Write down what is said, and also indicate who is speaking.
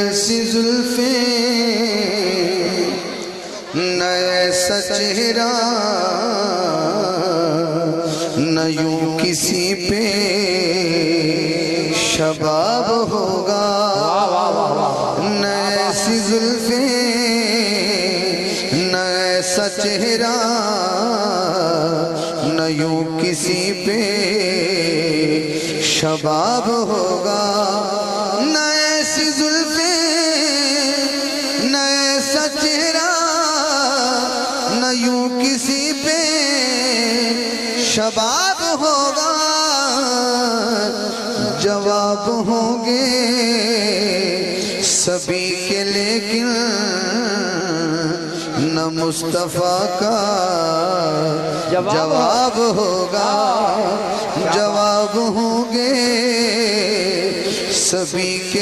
Speaker 1: ऐसी जुल्फे न ऐसा चेहरा न यूं किसी पे शबाब होगा। न ऐसी जुल्फे न ऐसा चेहरा न यूं किसी पे शबाब होगा। न ऐसी जुल्फे न ऐसा चेहरा न यूं किसी पे शबाब होगा। जवाब होंगे सभी के लेकिन न मुस्तफ़ा का जवाब होगा। जवाब होंगे सभी के